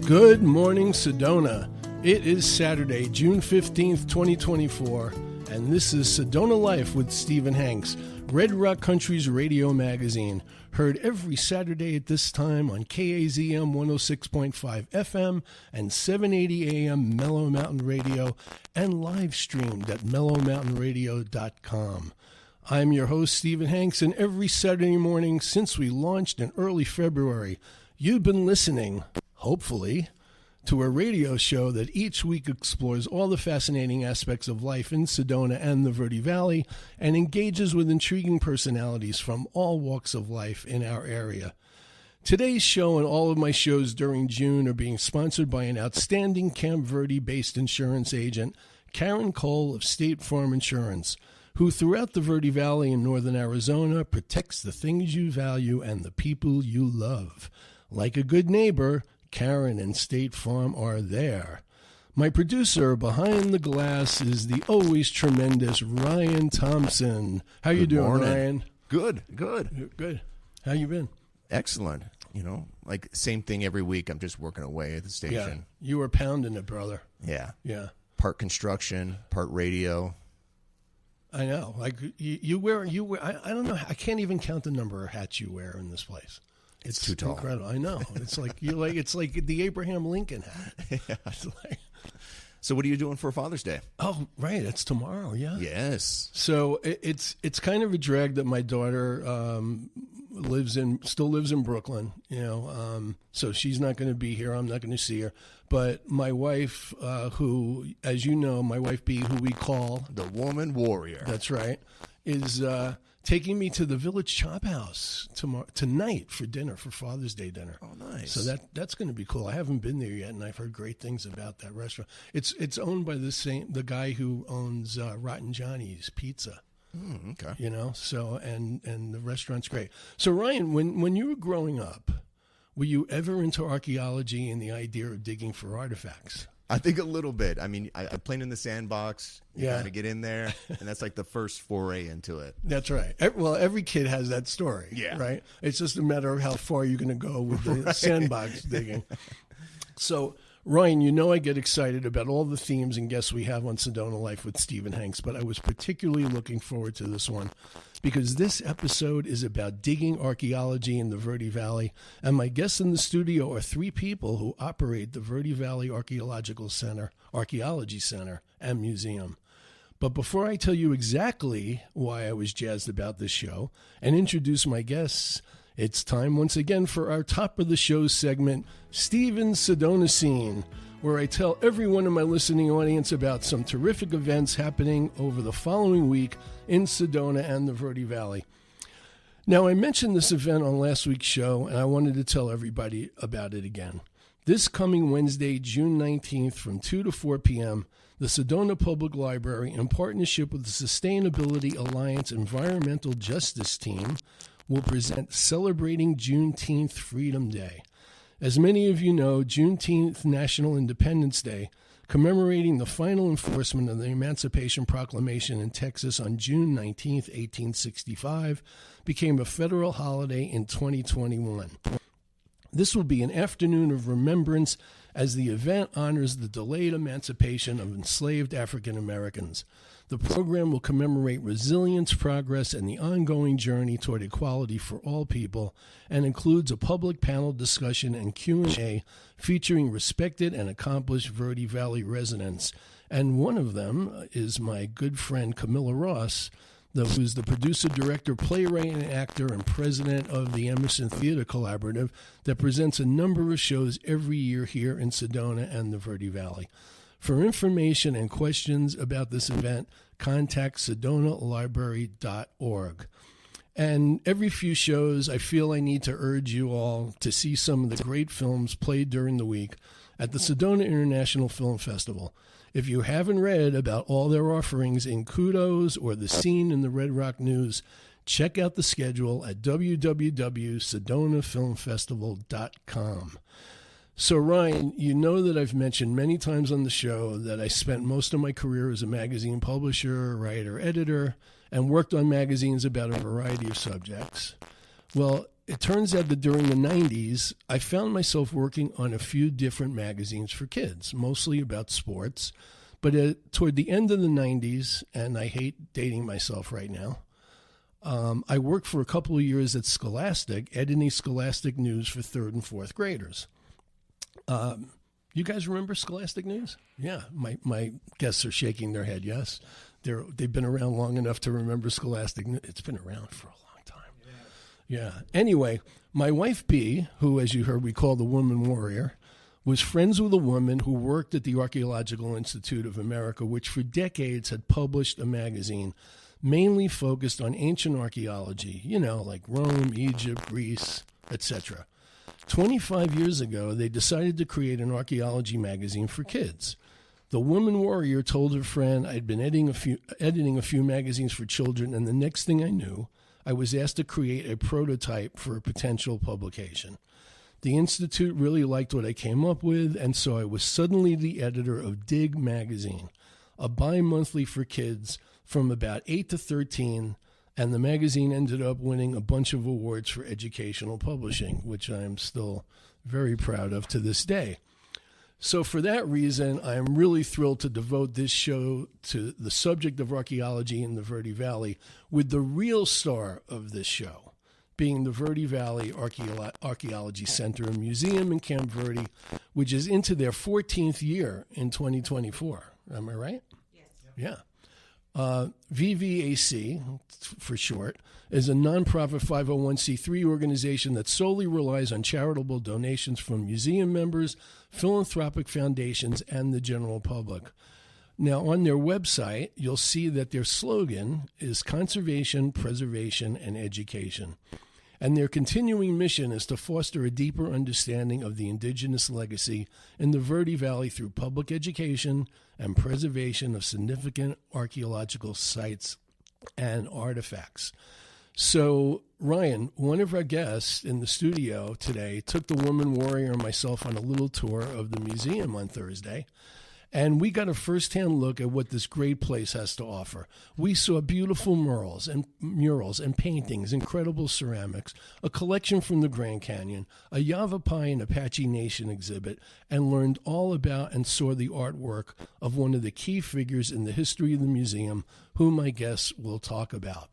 Good morning, Sedona. It is Saturday, June 15th, 2024, and this is Sedona Life with Stephen Hanks, Red Rock Country's radio magazine, heard every Saturday at this time on KAZM 106.5 FM and 780 AM Mellow Mountain Radio, and live streamed at mellowmountainradio.com. I'm your host, Stephen Hanks, and every Saturday morning since we launched in early February, you've been listening, hopefully, to a radio show that each week explores all the fascinating aspects of life in Sedona and the Verde Valley and engages with intriguing personalities from all walks of life in our area. Today's show and all of my shows during June are being sponsored by an outstanding Camp Verde-based insurance agent, Karen Cole of State Farm Insurance, who throughout the Verde Valley in northern Arizona protects the things you value and the people you love. Like a good neighbor, Karen and State Farm are there. My producer behind the glass is the always tremendous Ryan Thompson. How you doing, morning. Ryan? Good. Good. How you been? Excellent. You know, like same thing every week. I'm just working away at the station. Yeah, you were pounding it, brother. Yeah. Part construction, part radio. I know. Like you wear. I don't know. I can't even count the number of hats you wear in this place. It's too tall. Incredible. I know. It's like it's like the Abraham Lincoln hat. Yeah. It's like, so what are you doing for Father's Day? oh, right. It's tomorrow. Yeah. Yes. So it's kind of a drag that my daughter still lives in Brooklyn. You know, so she's not going to be here. I'm not going to see her. But my wife, who, as you know, my wife B, who we call the woman warrior. That's right, is taking me to the Village Chop House tonight for dinner, for Father's Day dinner. Oh, nice. So that's going to be cool. I haven't been there yet, and I've heard great things about that restaurant. It's owned by the guy who owns Rotten Johnny's Pizza. Okay. You know, so and the restaurant's great. So Ryan, when you were growing up, were you ever into archaeology and the idea of digging for artifacts? I think a little bit. I mean, I played in the sandbox. You got to get in there, and that's like the first foray into it. That's right. Well, every kid has that story. Yeah. Right? It's just a matter of how far you're going to go with the sandbox digging. So, Ryan, you know I get excited about all the themes and guests we have on Sedona Life with Stephen Hanks, but I was particularly looking forward to this one because this episode is about digging archaeology in the Verde Valley, and my guests in the studio are three people who operate the Verde Valley Archaeology Center, and Museum. But before I tell you exactly why I was jazzed about this show and introduce my guests, it's time once again for our top of the show segment, Stephen's Sedona Scene, where I tell everyone in my listening audience about some terrific events happening over the following week in Sedona and the Verde Valley. Now, I mentioned this event on last week's show, and I wanted to tell everybody about it again. This coming Wednesday, June 19th, from 2 to 4 p.m., the Sedona Public Library, in partnership with the Sustainability Alliance Environmental Justice Team, will present Celebrating Juneteenth Freedom Day. As many of you know, Juneteenth National Independence Day, commemorating the final enforcement of the Emancipation Proclamation in Texas on June 19, 1865, became a federal holiday in 2021. This will be an afternoon of remembrance as the event honors the delayed emancipation of enslaved African Americans. The program will commemorate resilience, progress, and the ongoing journey toward equality for all people, and includes a public panel discussion and Q&A featuring respected and accomplished Verde Valley residents. And one of them is my good friend Camilla Ross, who's the producer, director, playwright, and actor, and president of the Emerson Theater Collaborative that presents a number of shows every year here in Sedona and the Verde Valley. For information and questions about this event, contact sedonalibrary.org. And every few shows, I feel I need to urge you all to see some of the great films played during the week at the Sedona International Film Festival. If you haven't read about all their offerings in Kudos or the scene in the Red Rock News, check out the schedule at www.sedonafilmfestival.com. So, Ryan, you know that I've mentioned many times on the show that I spent most of my career as a magazine publisher, writer, editor, and worked on magazines about a variety of subjects. Well, it turns out that during the 90s, I found myself working on a few different magazines for kids, mostly about sports. But toward the end of the 90s, and I hate dating myself right now, I worked for a couple of years at Scholastic, editing Scholastic News for 3rd and 4th graders. You guys remember Scholastic News? Yeah, my guests are shaking their head, yes. They've been around long enough to remember Scholastic News. It's been around for a long time. Yeah. Anyway, my wife, Bea, who, as you heard, we call the Woman Warrior, was friends with a woman who worked at the Archaeological Institute of America, which for decades had published a magazine mainly focused on ancient archaeology, like Rome, Egypt, Greece, etc. 25 years ago, they decided to create an archaeology magazine for kids. The Woman Warrior told her friend, I'd been editing a few magazines for children, and the next thing I knew, I was asked to create a prototype for a potential publication. The Institute really liked what I came up with, and so I was suddenly the editor of Dig magazine, a bi-monthly for kids from about 8 to 13, and the magazine ended up winning a bunch of awards for educational publishing, which I am still very proud of to this day. So for that reason, I am really thrilled to devote this show to the subject of archaeology in the Verde Valley, with the real star of this show being the Verde Valley Archaeology Center and Museum in Camp Verde, which is into their 14th year in 2024. Am I right? Yes. Yeah. VVAC, for short, is a nonprofit 501c3 organization that solely relies on charitable donations from museum members, philanthropic foundations, and the general public. Now, on their website, you'll see that their slogan is conservation, preservation, and education. And their continuing mission is to foster a deeper understanding of the indigenous legacy in the Verde Valley through public education and preservation of significant archaeological sites and artifacts. So, Ryan, one of our guests in the studio today took the Woman Warrior and myself on a little tour of the museum on Thursday. And we got a firsthand look at what this great place has to offer. We saw beautiful murals and paintings, incredible ceramics, a collection from the Grand Canyon, a Yavapai and Apache Nation exhibit, and learned all about and saw the artwork of one of the key figures in the history of the museum, whom my guests will talk about.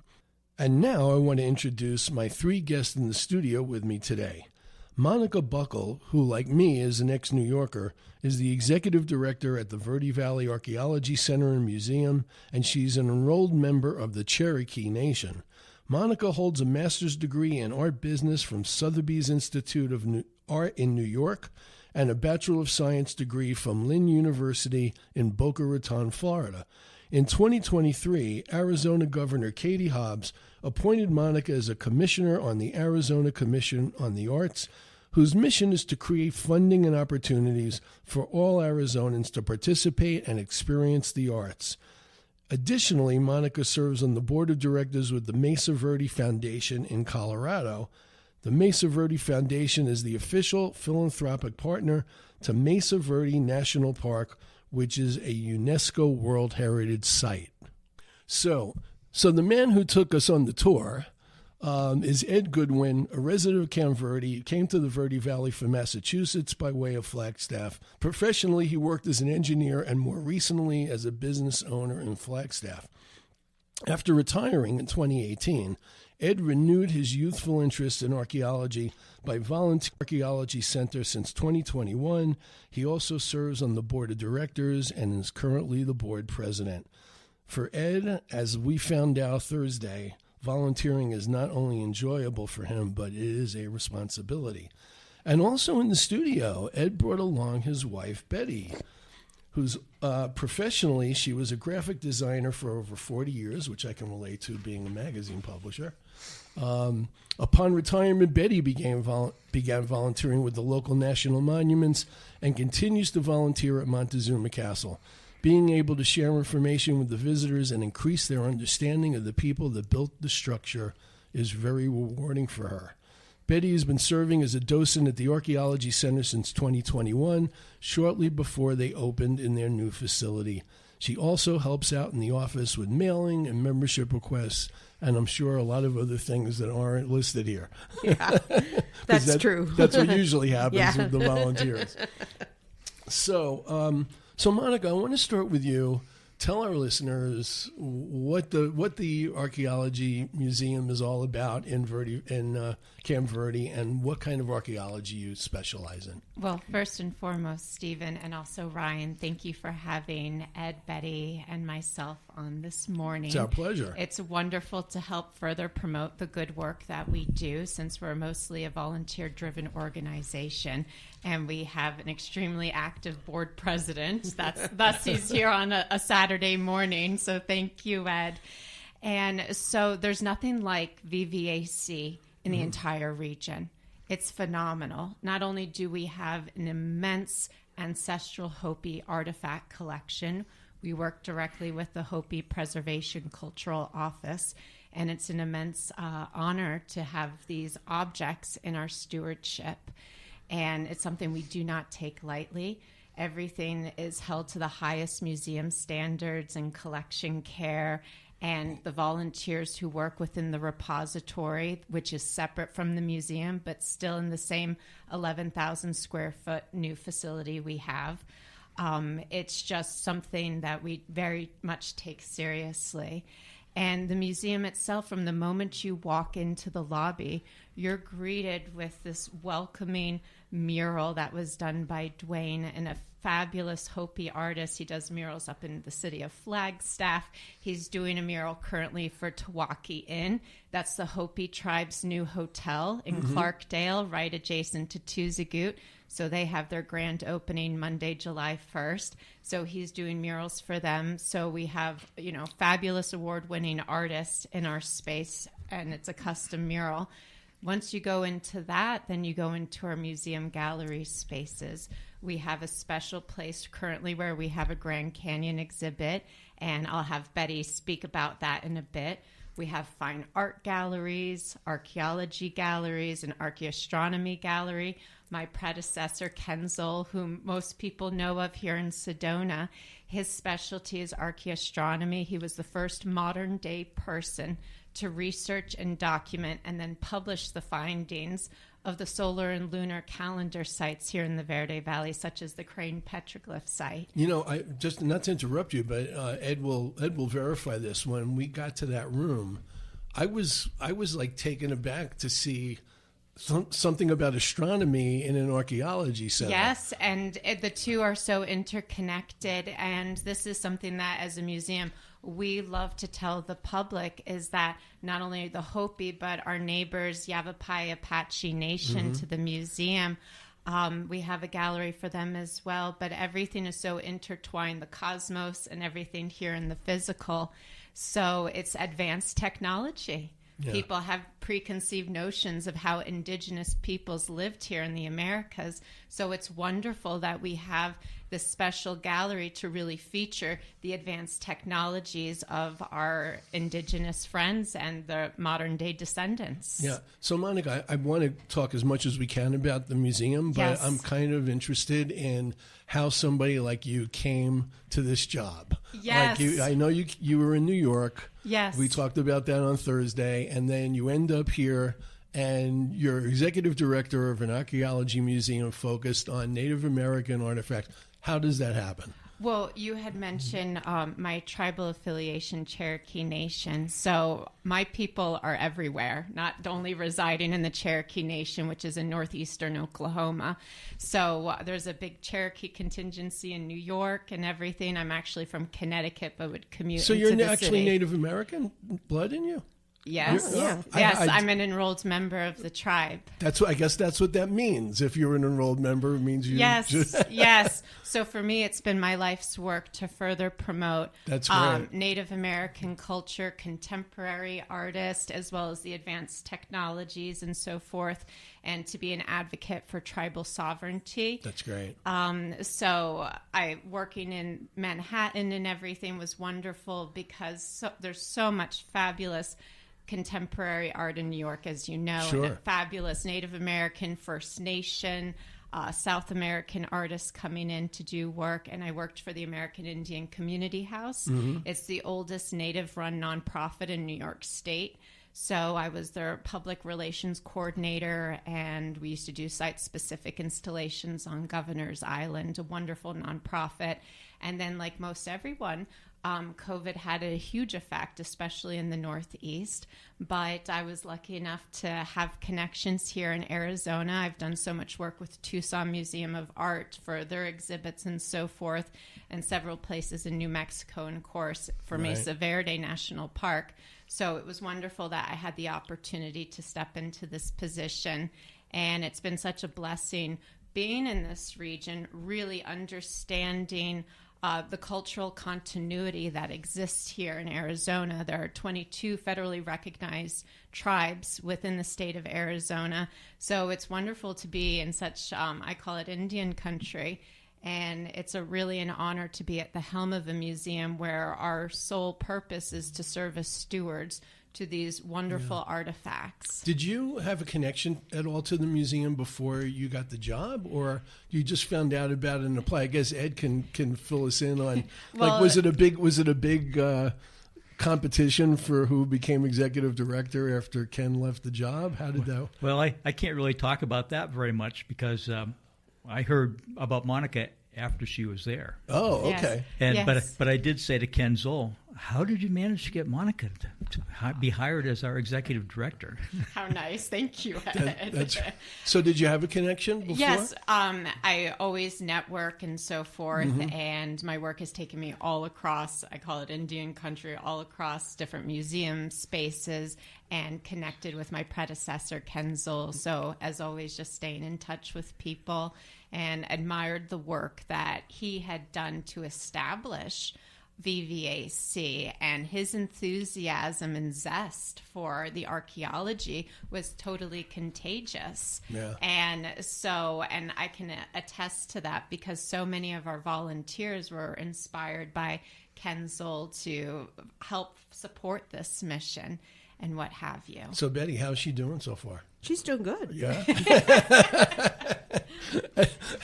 And now I want to introduce my 3 guests in the studio with me today. Monica Buckle, who, like me, is an ex-New Yorker, is the executive director at the Verde Valley Archaeology Center and Museum, and she's an enrolled member of the Cherokee Nation. Monica holds a master's degree in art business from Sotheby's Institute of Art in New York and a Bachelor of Science degree from Lynn University in Boca Raton, Florida. In 2023, Arizona Governor Katie Hobbs appointed Monica as a commissioner on the Arizona Commission on the Arts, whose mission is to create funding and opportunities for all Arizonans to participate and experience the arts. Additionally, Monica serves on the board of directors with the Mesa Verde Foundation in Colorado. The Mesa Verde Foundation is the official philanthropic partner to Mesa Verde National Park, which is a UNESCO World Heritage Site. So the man who took us on the tour is Ed Goodwin, a resident of Camp Verde. He came to the Verde Valley from Massachusetts by way of Flagstaff. Professionally, he worked as an engineer and more recently as a business owner in Flagstaff. After retiring in 2018, Ed renewed his youthful interest in archaeology by Volunteer Archaeology Center since 2021. He also serves on the board of directors and is currently the board president. For Ed, as we found out Thursday, volunteering is not only enjoyable for him, but it is a responsibility. And also in the studio, Ed brought along his wife, Betty, who's professionally, she was a graphic designer for over 40 years, which I can relate to being a magazine publisher. Upon retirement, Betty began volunteering with the local national monuments and continues to volunteer at Montezuma Castle. Being able to share information with the visitors and increase their understanding of the people that built the structure is very rewarding for her. Betty has been serving as a docent at the Archaeology Center since 2021, shortly before they opened in their new facility. She also helps out in the office with mailing and membership requests, and I'm sure a lot of other things that aren't listed here. Yeah, that's true. That's what usually happens with the volunteers. So Monica, I want to start with you. Tell our listeners what the Archaeology Museum is all about in Camp Verde, and what kind of archaeology you specialize in. Well, first and foremost, Stephen, and also Ryan, thank you for having Ed, Betty, and myself on this morning. It's our pleasure. It's wonderful to help further promote the good work that we do, since we're mostly a volunteer-driven organization, and we have an extremely active board president. Thus he's here on a Saturday morning, so thank you, Ed. And so there's nothing like VVAC in the entire region. It's phenomenal. Not only do we have an immense ancestral Hopi artifact collection, we work directly with the Hopi Preservation Cultural Office, and it's an immense honor to have these objects in our stewardship. And it's something we do not take lightly. Everything is held to the highest museum standards and collection care. And the volunteers who work within the repository, which is separate from the museum, but still in the same 11,000 square foot new facility we have. It's just something that we very much take seriously. And the museum itself, from the moment you walk into the lobby, you're greeted with this welcoming mural that was done by Dwayne, and a fabulous Hopi artist. He does murals up in the city of Flagstaff. He's doing a mural currently for Tawaki Inn. That's the Hopi tribe's new hotel in Clarkdale, right adjacent to Tuzagoot. So they have their grand opening Monday, July 1st. So he's doing murals for them. So we have, fabulous award-winning artists in our space, and it's a custom mural. Once you go into that, then you go into our museum gallery spaces. We have a special place currently where we have a Grand Canyon exhibit, and I'll have Betty speak about that in a bit. We have fine art galleries, archaeology galleries, an archaeoastronomy gallery. My predecessor, Kenzel, whom most people know of here in Sedona, his specialty is archaeoastronomy. He was the first modern-day person to research and document and then publish the findings of the solar and lunar calendar sites here in the Verde Valley, such as the Crane Petroglyph site. I just, not to interrupt you, but Ed will verify this. When we got to that room, I was like taken aback to see something about astronomy in an archaeology center. Yes, and the two are so interconnected, and this is something that as a museum we love to tell the public, is that not only the Hopi but our neighbors Yavapai Apache Nation to the museum, we have a gallery for them as well, but everything is so intertwined, the cosmos and everything here in the physical. So it's advanced technology. Yeah. People have preconceived notions of how indigenous peoples lived here in the Americas. So it's wonderful that we have this special gallery to really feature the advanced technologies of our indigenous friends and the modern day descendants. Yeah. So Monica, I want to talk as much as we can about the museum, but yes, I'm kind of interested in how somebody like you came to this job. Yes. I know you were in New York. Yes. We talked about that on Thursday, and then you end up here and you're executive director of an archaeology museum focused on Native American artifacts. How does that happen? Well, you had mentioned my tribal affiliation, Cherokee Nation. So my people are everywhere, not only residing in the Cherokee Nation, which is in northeastern Oklahoma. So there's a big Cherokee contingency in New York and everything. I'm actually from Connecticut, but would commute into the city. So you're actually Native American blood in you? Yes. Yeah. Yes, I'm an enrolled member of the tribe. I guess that's what that means. If you're an enrolled member, it means you... Yes, yes. So for me, it's been my life's work to further promote that's great. Native American culture, contemporary artists, as well as the advanced technologies and so forth, and to be an advocate for tribal sovereignty. That's great. So working in Manhattan and everything was wonderful because there's so much fabulous contemporary art in New York, as you know, Sure. and a fabulous Native American, First Nation, South American artists coming in to do work. And I worked for the American Indian Community House. It's the oldest Native-run nonprofit in New York State. So I was their public relations coordinator, and we used to do site-specific installations on Governor's Island, a wonderful nonprofit. And then, like most everyone, COVID had a huge effect, especially in the Northeast. But I was lucky enough to have connections here in Arizona. I've done so much work with Tucson Museum of Art for their exhibits and so forth, and several places in New Mexico, and of course for Mesa Verde National Park. So it was wonderful that I had the opportunity to step into this position. And it's been such a blessing being in this region, really understanding the cultural continuity that exists here in Arizona. There are 22 federally recognized tribes within the state of Arizona. So it's wonderful to be in such, I call it Indian country. And it's really an honor to be at the helm of a museum where our sole purpose is to serve as stewards to these wonderful artifacts. Did you have a connection at all to the museum before you got the job, or you just found out about it and applied? I guess Ed can fill us in on. Well, like, was it a big competition for who became executive director after Ken left the job? How did that? Well, I can't really talk about that very much because I heard about Monica after she was there. Oh, Yes. okay. And Yes. but I did say to Ken Zoll, how did you manage to get Monica to be hired as our executive director? How nice. Thank you, Ed. So did you have a connection before? Yes, I always network and so forth, and my work has taken me all across, I call it Indian country, all across different museum spaces, and connected with my predecessor, Ken Zoll. So as always, just staying in touch with people, and admired the work that he had done to establish VVAC, and his enthusiasm and zest for the archaeology was totally contagious. Yeah. And I can attest to that because so many of our volunteers were inspired by Ken Zoll to help support this mission and what have you. So Betty, how's she doing so far? She's doing good. Yeah.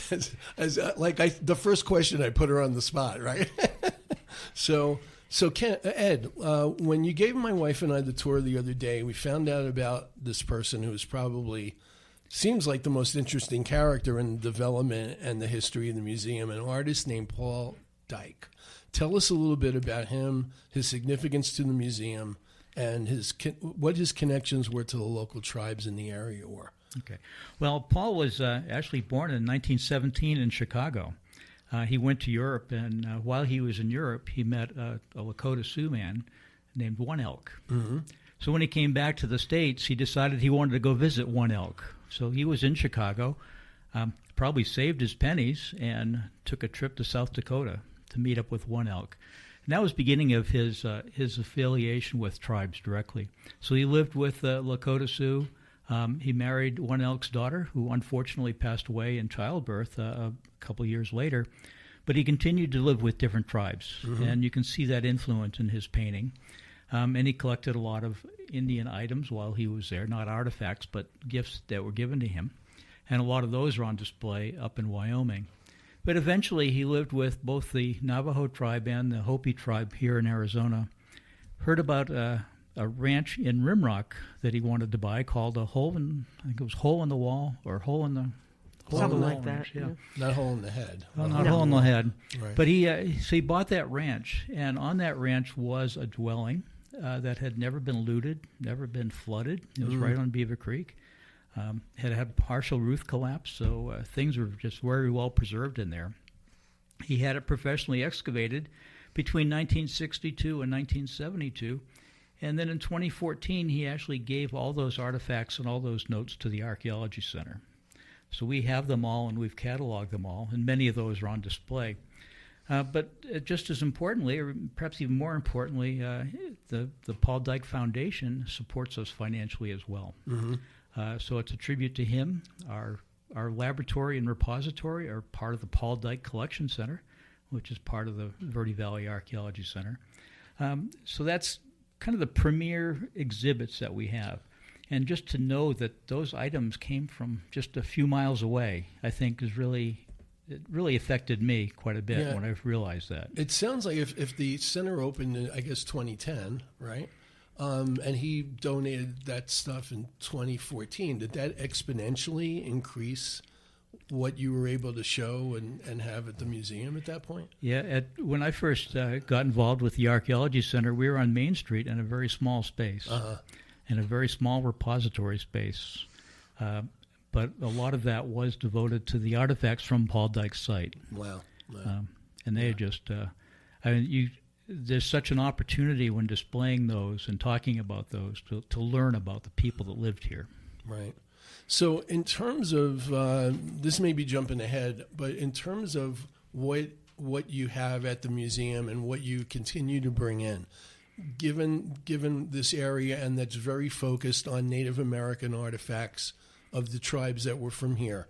The first question I put her on the spot, right? So Ed, when you gave my wife and I the tour the other day, we found out about this person who is probably seems like the most interesting character in the development and the history of the museum, an artist named Paul Dyke. Tell us a little bit about him, his significance to the museum, and what his connections were to the local tribes in the area were. Okay. Well, Paul was actually born in 1917 in Chicago. He went to Europe, and while he was in Europe, he met a Lakota Sioux man named One Elk. Mm-hmm. So when he came back to the States, he decided he wanted to go visit One Elk. So he was in Chicago, probably saved his pennies, and took a trip to South Dakota to meet up with One Elk. And that was the beginning of his affiliation with tribes directly. So he lived with Lakota Sioux. He married One Elk's daughter, who unfortunately passed away in childbirth a couple years later. But he continued to live with different tribes, and you can see that influence in his painting. And he collected a lot of Indian items while he was there, not artifacts, but gifts that were given to him. And a lot of those are on display up in Wyoming. But eventually he lived with both the Navajo tribe and the Hopi tribe here in Arizona. Heard about a ranch in Rimrock that he wanted to buy called Hole in the Wall, or Hole in the Something Wall like that. Ranch, yeah. Not Hole in the Head. Well, not Hole in the Head. Right. But so he bought that ranch, and on that ranch was a dwelling that had never been looted, never been flooded. It was right on Beaver Creek. Had had partial roof collapse, so things were just very well preserved in there. He had it professionally excavated between 1962 and 1972, and then in 2014 he actually gave all those artifacts and all those notes to the Archaeology Center. So we have them all, and we've cataloged them all, and many of those are on display. But just as importantly, or perhaps even more importantly, the Paul Dyke Foundation supports us financially as well. Mm-hmm. So it's a tribute to him. Our laboratory and repository are part of the Paul Dyke Collection Center, which is part of the Verde Valley Archaeology Center. So that's kind of the premier exhibits that we have. And just to know that those items came from just a few miles away, I think it really affected me quite a bit when I realized that. It sounds like if the center opened in, I guess, 2010, right? And he donated that stuff in 2014, did that exponentially increase what you were able to show and have at the museum at that point? Yeah, when I first got involved with the Archaeology Center, we were on Main Street in a very small space, in a very small repository space. But a lot of that was devoted to the artifacts from Paul Dyke's site. Wow. And they just, there's such an opportunity when displaying those and talking about those to learn about the people that lived here. Right. So in terms of, this may be jumping ahead, but in terms of what you have at the museum and what you continue to bring in, given this area and that's very focused on Native American artifacts of the tribes that were from here,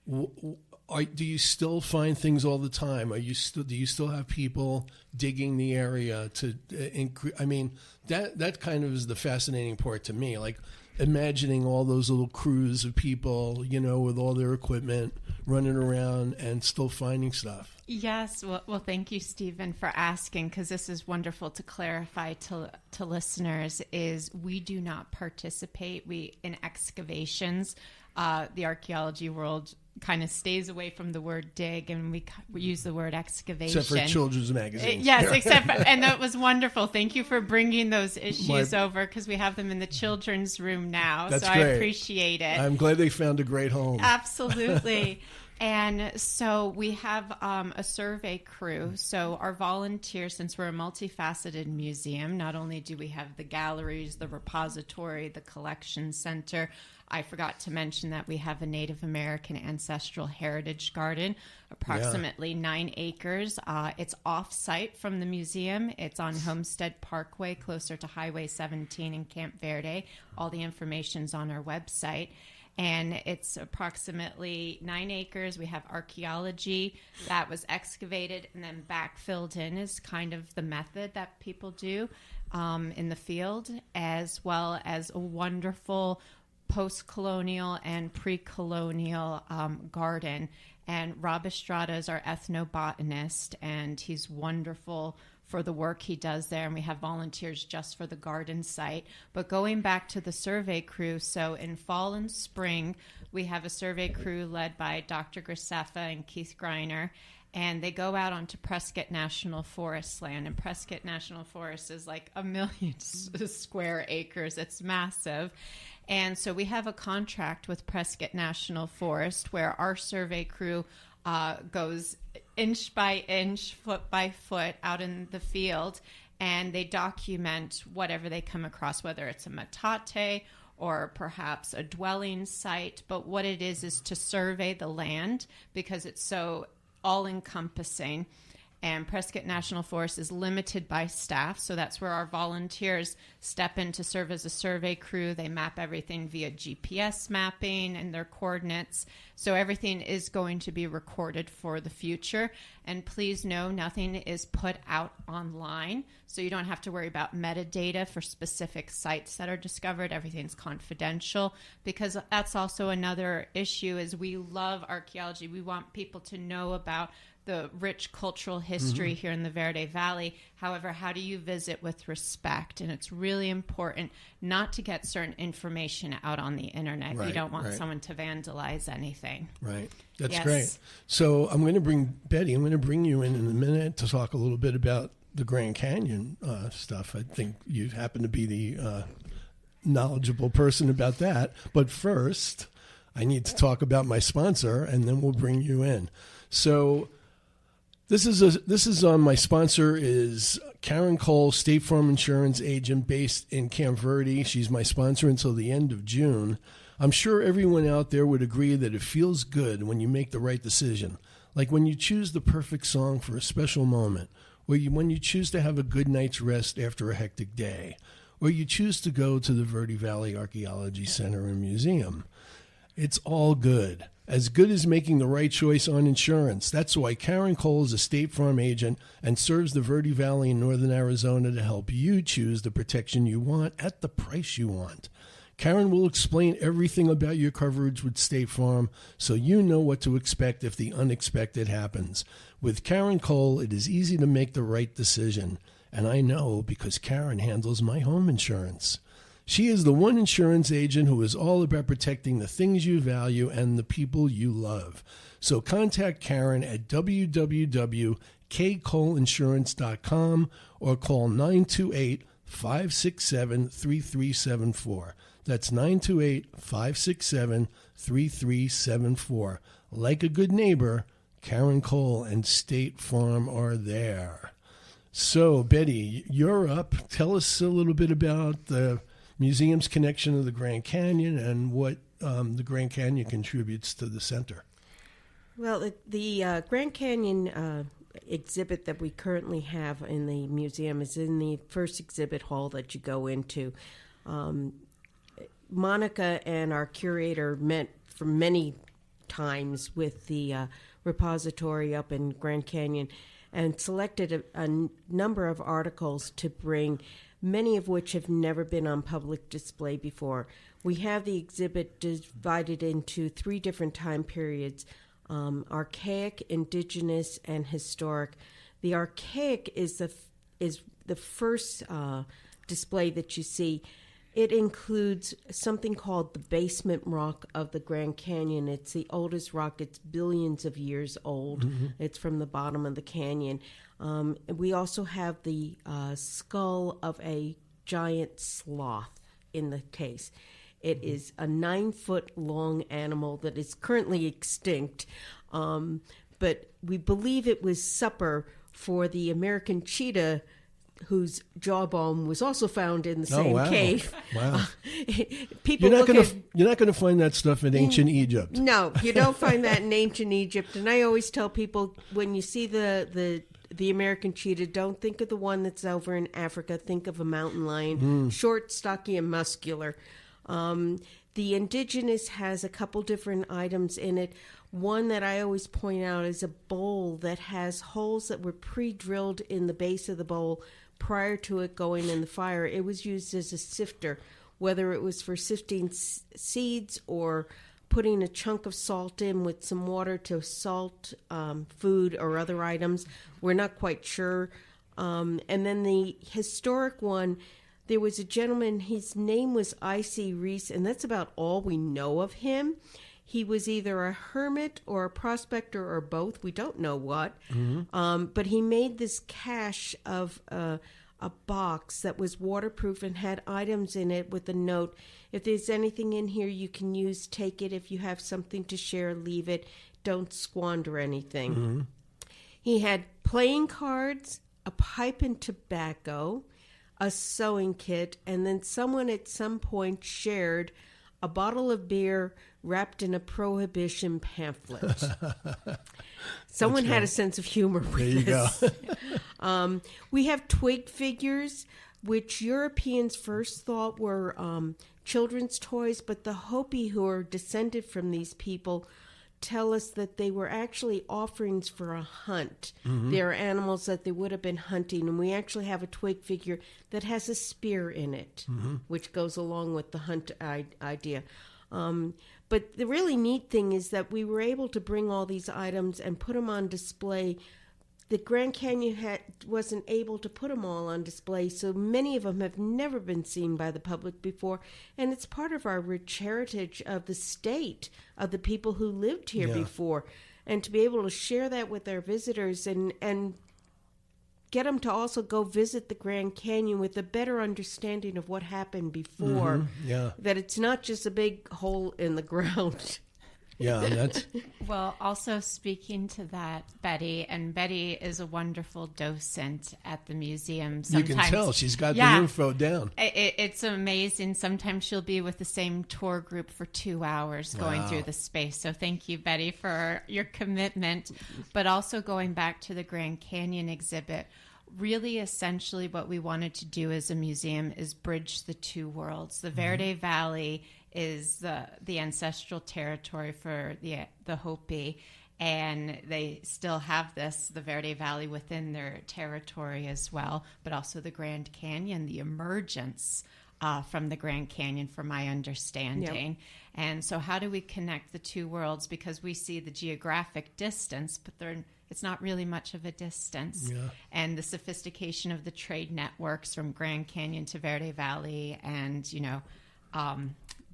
do you still find things all the time? Do you still have people digging the area to increase? I mean, that kind of is the fascinating part to me. Like imagining all those little crews of people, with all their equipment running around and still finding stuff. Yes. Well, thank you, Stephen, for asking, because this is wonderful to clarify to listeners, is we do not participate in excavations. The archaeology world kind of stays away from the word dig, and we use the word excavation. Except for children's magazines. Yes, and that was wonderful. Thank you for bringing those issues over, because we have them in the children's room now. That's so great. I appreciate it. I'm glad they found a great home. Absolutely. And so we have a survey crew. So our volunteers, since we're a multifaceted museum, not only do we have the galleries, the repository, the collection center, I forgot to mention that we have a Native American ancestral heritage garden, approximately 9 acres. It's off-site from the museum. It's on Homestead Parkway, closer to Highway 17 in Camp Verde. All the information's on our website. And it's approximately 9 acres. We have archaeology that was excavated and then backfilled in is kind of the method that people do in the field, as well as a wonderful post-colonial and pre-colonial garden. And Rob Estrada is our ethnobotanist, and he's wonderful for the work he does there, and we have volunteers just for the garden site. But going back to the survey crew, so in fall and spring, we have a survey crew led by Dr. Grisefa and Keith Greiner, and they go out onto Prescott National Forest land, and Prescott National Forest is like 1 million square acres. It's massive. And so we have a contract with Prescott National Forest where our survey crew goes inch by inch, foot by foot out in the field, and they document whatever they come across, whether it's a metate or perhaps a dwelling site. But what it is to survey the land, because it's so all-encompassing. And Prescott National Forest is limited by staff, so that's where our volunteers step in to serve as a survey crew. They map everything via GPS mapping and their coordinates, so everything is going to be recorded for the future. And please know, nothing is put out online, so you don't have to worry about metadata for specific sites that are discovered. Everything's confidential, because that's also another issue, is we love archaeology. We want people to know about the rich cultural history here in the Verde Valley. However, how do you visit with respect? And it's really important not to get certain information out on the internet. Right, you don't want someone to vandalize anything. Right. That's great. So I'm going to bring you in a minute to talk a little bit about the Grand Canyon stuff. I think you happen to be the knowledgeable person about that. But first, I need to talk about my sponsor, and then we'll bring you in. So This is my sponsor is Karen Cole, State Farm Insurance agent based in Camp Verde. She's my sponsor until the end of June. I'm sure everyone out there would agree that it feels good when you make the right decision, like when you choose the perfect song for a special moment, or when you choose to have a good night's rest after a hectic day, or you choose to go to the Verde Valley Archaeology Center and Museum. It's all good. As good as making the right choice on insurance. That's why Karen Cole is a State Farm agent and serves the Verde Valley in northern Arizona to help you choose the protection you want at the price you want. Karen will explain everything about your coverage with State Farm so you know what to expect if the unexpected happens. With Karen Cole, it is easy to make the right decision. And I know because Karen handles my home insurance. She is the one insurance agent who is all about protecting the things you value and the people you love. So contact Karen at www.kcoleinsurance.com or call 928-567-3374. That's 928-567-3374. Like a good neighbor, Karen Cole and State Farm are there. So, Betty, you're up. Tell us a little bit about the museum's connection to the Grand Canyon and what the Grand Canyon contributes to the center. Well, the Grand Canyon exhibit that we currently have in the museum is in the first exhibit hall that you go into. Monica and our curator met for many times with the repository up in Grand Canyon and selected a number of articles to bring, many of which have never been on public display before. We have the exhibit divided into 3 different time periods, archaic, indigenous, and historic. The archaic is the first display that you see. It includes something called the basement rock of the Grand Canyon. It's the oldest rock. It's billions of years old. Mm-hmm. It's from the bottom of the canyon. We also have the skull of a giant sloth in the case. It is a 9-foot-long animal that is currently extinct, but we believe it was supper for the American cheetah, whose jawbone was also found in the same cave. Wow! People you're not going to find that stuff in ancient Egypt. No, you don't find that in ancient Egypt. And I always tell people, when you see the American cheetah, don't think of the one that's over in Africa. Think of a mountain lion, short, stocky, and muscular. The indigenous has a couple different items in it. One that I always point out is a bowl that has holes that were pre-drilled in the base of the bowl prior to it going in the fire. It was used as a sifter, whether it was for sifting seeds or putting a chunk of salt in with some water to salt food or other items. We're not quite sure. And then the historic one, there was a gentleman, his name was I.C. Reese, and that's about all we know of him. He was either a hermit or a prospector or both. We don't know what. Mm-hmm. But he made this cache of a box that was waterproof and had items in it with a note. If there's anything in here you can use, take it. If you have something to share, leave it. Don't squander anything. Mm-hmm. He had playing cards, a pipe and tobacco, a sewing kit, and then someone at some point shared a bottle of beer wrapped in a prohibition pamphlet. Someone had a sense of humor with this. We have twig figures, which Europeans first thought were children's toys, but the Hopi, who are descended from these people, tell us that they were actually offerings for a hunt. Mm-hmm. They're animals that they would have been hunting, and we actually have a twig figure that has a spear in it, which goes along with the hunt idea. But the really neat thing is that we were able to bring all these items and put them on display. The Grand Canyon wasn't able to put them all on display, so many of them have never been seen by the public before, and it's part of our rich heritage of the state, of the people who lived here before, and to be able to share that with our visitors and get them to also go visit the Grand Canyon with a better understanding of what happened before, that it's not just a big hole in the ground. Yeah, that's... Well, also speaking to that, Betty is a wonderful docent at the museum. Sometimes, you can tell she's got the info down. It's amazing. Sometimes she'll be with the same tour group for 2 hours going through the space. So thank you, Betty, for your commitment. But also going back to the Grand Canyon exhibit, really essentially what we wanted to do as a museum is bridge the two worlds. The Verde Valley is the ancestral territory for the Hopi. And they still have the Verde Valley within their territory as well, but also the Grand Canyon, the emergence from the Grand Canyon, from my understanding. Yep. And so how do we connect the two worlds? Because we see the geographic distance, but it's not really much of a distance. Yeah. And the sophistication of the trade networks from Grand Canyon to Verde Valley and,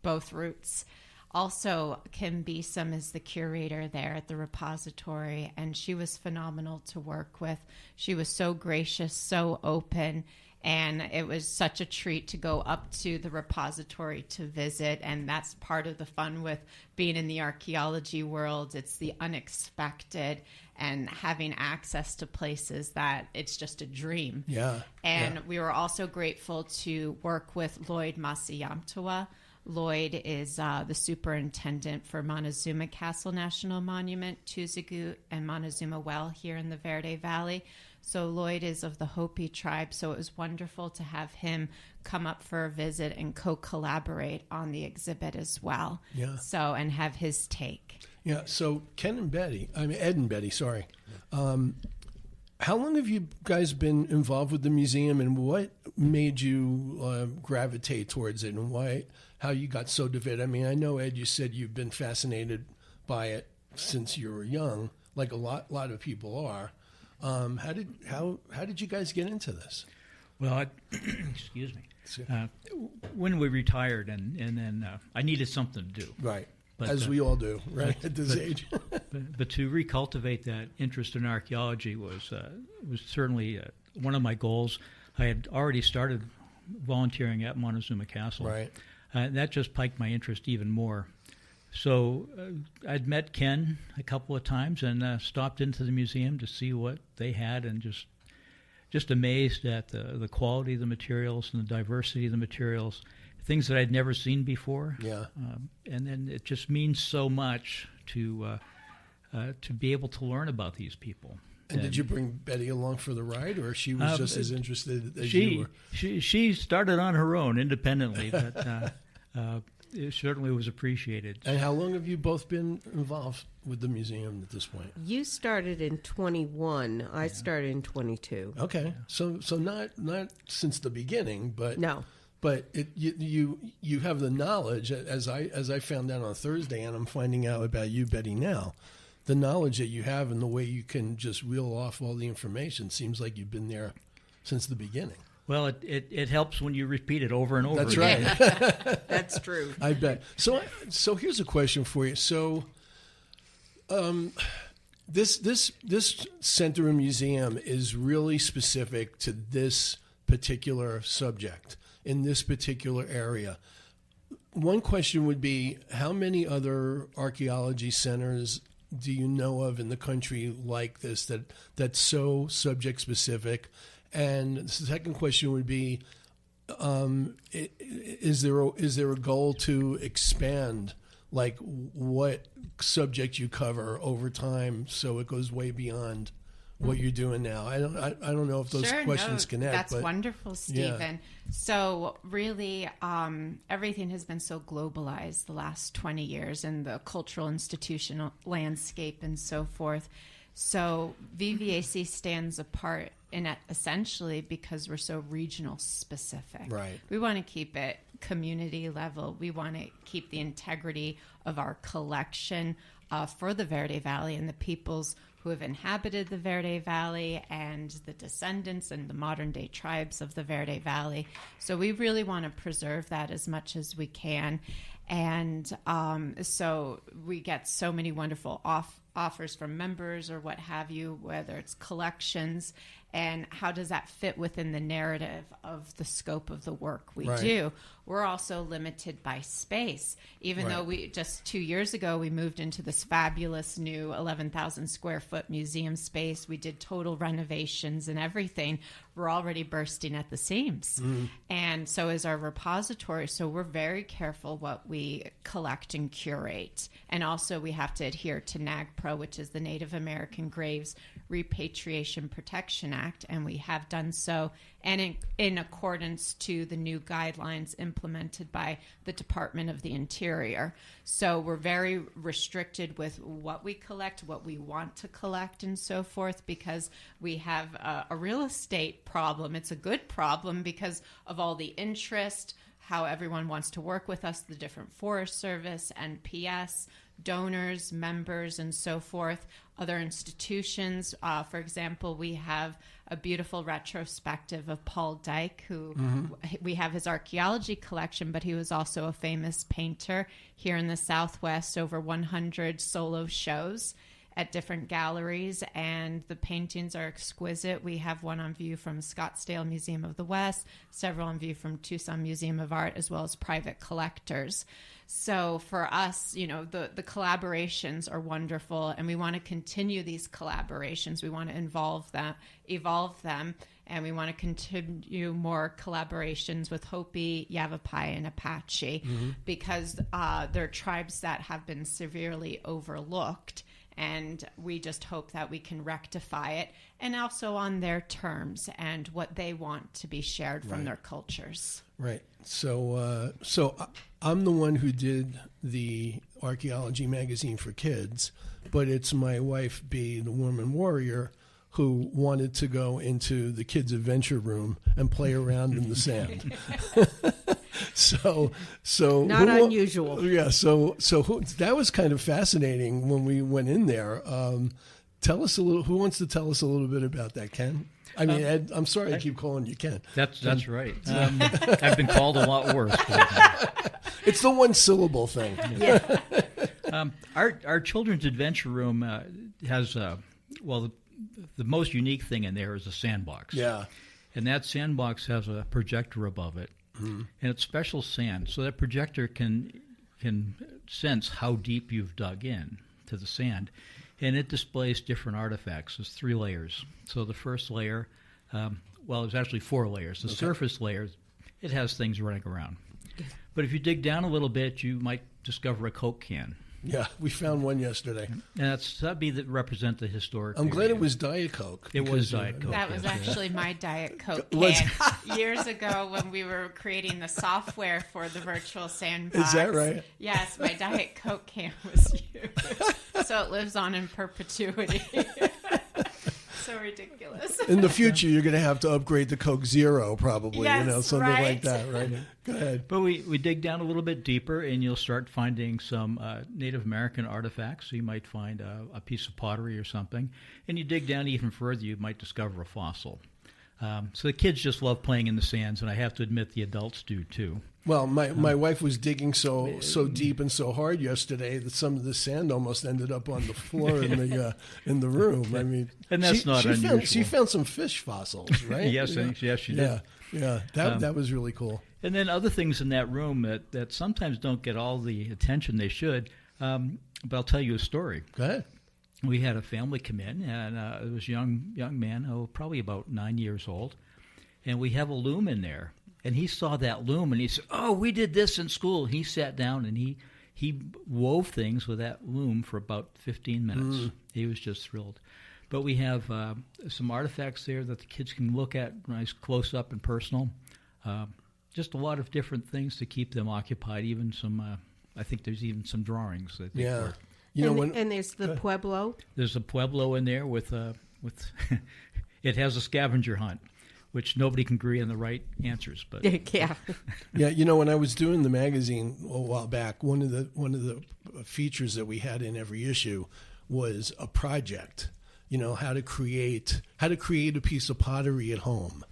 both routes. Also, Kim Beesom is the curator there at the repository, and she was phenomenal to work with. She was so gracious, so open, and it was such a treat to go up to the repository to visit, and that's part of the fun with being in the archaeology world. It's the unexpected and having access to places that it's just a dream. Yeah. And we were also grateful to work with Lloyd Masayamtawa. Lloyd is the superintendent for Montezuma Castle National Monument, Tuzagut, and Montezuma Well here in the Verde Valley. So Lloyd is of the Hopi tribe, so it was wonderful to have him come up for a visit and co-collaborate on the exhibit as well. Yeah. So, and have his take. Yeah, so Ed and Betty, sorry. How long have you guys been involved with the museum, and what made you gravitate towards it, and how you got so devoted? I mean, I know, Ed, you said you've been fascinated by it since you were young, like a lot of people are. How did you guys get into this? Well, excuse me. When we retired, and then I needed something to do. Right. But, as we all do, right, at this age. but to recultivate that interest in archaeology was certainly one of my goals. I had already started volunteering at Montezuma Castle. Right. That just piqued my interest even more. So I'd met Ken a couple of times and stopped into the museum to see what they had, and just amazed at the quality of the materials and the diversity of the materials. Things that I'd never seen before. Yeah. And then it just means so much to be able to learn about these people. And did you bring Betty along for the ride, or she was just as interested as you were? She started on her own independently, but it certainly was appreciated. And how long have you both been involved with the museum at this point? You started in 21. I started in 22. Okay. So not since the beginning, but no. But you have the knowledge, as I found out on Thursday, and I'm finding out about you, Betty, now. The knowledge that you have and the way you can just reel off all the information seems like you've been there since the beginning. Well, it helps when you repeat it over and over. That's again. right. That's true. I bet. So here's a question for you. So, this center and museum is really specific to this particular subject in this particular area. One question would be, how many other archaeology centers do you know of in the country like this that's so subject specific? And the second question would be, is there a goal to expand, like what subject you cover over time, so it goes way beyond what you're doing now? I don't know if those questions connect. That's wonderful, Stephen. Yeah. So really, everything has been so globalized the last 20 years in the cultural institutional landscape and so forth. So VVAC stands apart in it essentially because we're so regional specific. Right. We want to keep it community level. We want to keep the integrity of our collection for the Verde Valley and the peoples who have inhabited the Verde Valley and the descendants and the modern day tribes of the Verde Valley. So we really want to preserve that as much as we can. And so we get so many wonderful offers from members or what have you, whether it's collections, and how does that fit within the narrative of the scope of the work we do. We're also limited by space, even though we just 2 years ago we moved into this fabulous new 11,000 square foot museum space. We did total renovations and everything. We're already bursting at the seams. And so is our repository. So we're very careful what we collect and curate. And also we have to adhere to NAGPRA, which is the Native American Graves Repatriation Protection Act. Act, and we have done so, and in accordance to the new guidelines implemented by the Department of the Interior. So we're very restricted with what we collect, what we want to collect, and so forth, because we have a real estate problem. It's a good problem because of all the interest, how everyone wants to work with us, the different Forest Service, NPS, donors, members, and so forth, other institutions. For example, we have a beautiful retrospective of Paul Dyke, who we have his archaeology collection, but he was also a famous painter here in the Southwest, over 100 solo shows at different galleries, and the paintings are exquisite. We have one on view from Scottsdale Museum of the West, several on view from Tucson Museum of Art, as well as private collectors. So for us, you know, the collaborations are wonderful, and we want to continue these collaborations. We want to evolve them, and we want to continue more collaborations with Hopi, Yavapai, and Apache, because they're tribes that have been severely overlooked. And we just hope that we can rectify it, and also on their terms and what they want to be shared from their cultures. Right. So I'm the one who did the Archaeology magazine for kids, but it's my wife, B, the woman warrior, who wanted to go into the kids' adventure room and play around in the sand. So not unusual. Yeah. So that was kind of fascinating when we went in there. Tell us a little. Who wants to tell us a little bit about that, Ken? I mean, Ed, I'm sorry I keep calling you Ken. That's right. I've been called a lot worse. It's the one syllable thing. Yeah. Our children's adventure room has the most unique thing in there is a sandbox. Yeah. And that sandbox has a projector above it. And it's special sand, so that projector can sense how deep you've dug in to the sand, and it displays different artifacts. There's 3 layers. So the first layer, there's actually 4 layers. The surface layer, it has things running around. But if you dig down a little bit, you might discover a Coke can. Yeah, we found one yesterday. And that'd represent the historic. I'm glad it was Diet Coke. It was Diet Coke. That was actually my Diet Coke can years ago when we were creating the software for the virtual sandbox. Is that right? Yes, my Diet Coke can was used. So it lives on in perpetuity. So ridiculous. In the future, you're going to have to upgrade to Coke Zero, probably. Yes, something right. like that, right? Go ahead. But we dig down a little bit deeper, and you'll start finding some Native American artifacts. So you might find a piece of pottery or something. And you dig down even further, you might discover a fossil. So the kids just love playing in the sands, and I have to admit the adults do too. Well, my wife was digging so deep and so hard yesterday that some of the sand almost ended up on the floor in the room. I mean, and that's not unusual. She found some fish fossils, right? Yes, she did. Yeah, that was really cool. And then other things in that room that sometimes don't get all the attention they should. But I'll tell you a story. Go ahead. We had a family come in, and it was a young man, probably about 9 years old, and we have a loom in there. And he saw that loom, and he said, "Oh, we did this in school." He sat down, and he wove things with that loom for about 15 minutes. He was just thrilled. But we have some artifacts there that the kids can look at nice close up and personal. Just a lot of different things to keep them occupied. Even some, I think there's even some drawings. I think and there's the Pueblo. There's a Pueblo in there with it has a scavenger hunt, which nobody can agree on the right answers. But yeah. When I was doing the magazine a while back, one of the features that we had in every issue was a project. How to create a piece of pottery at home.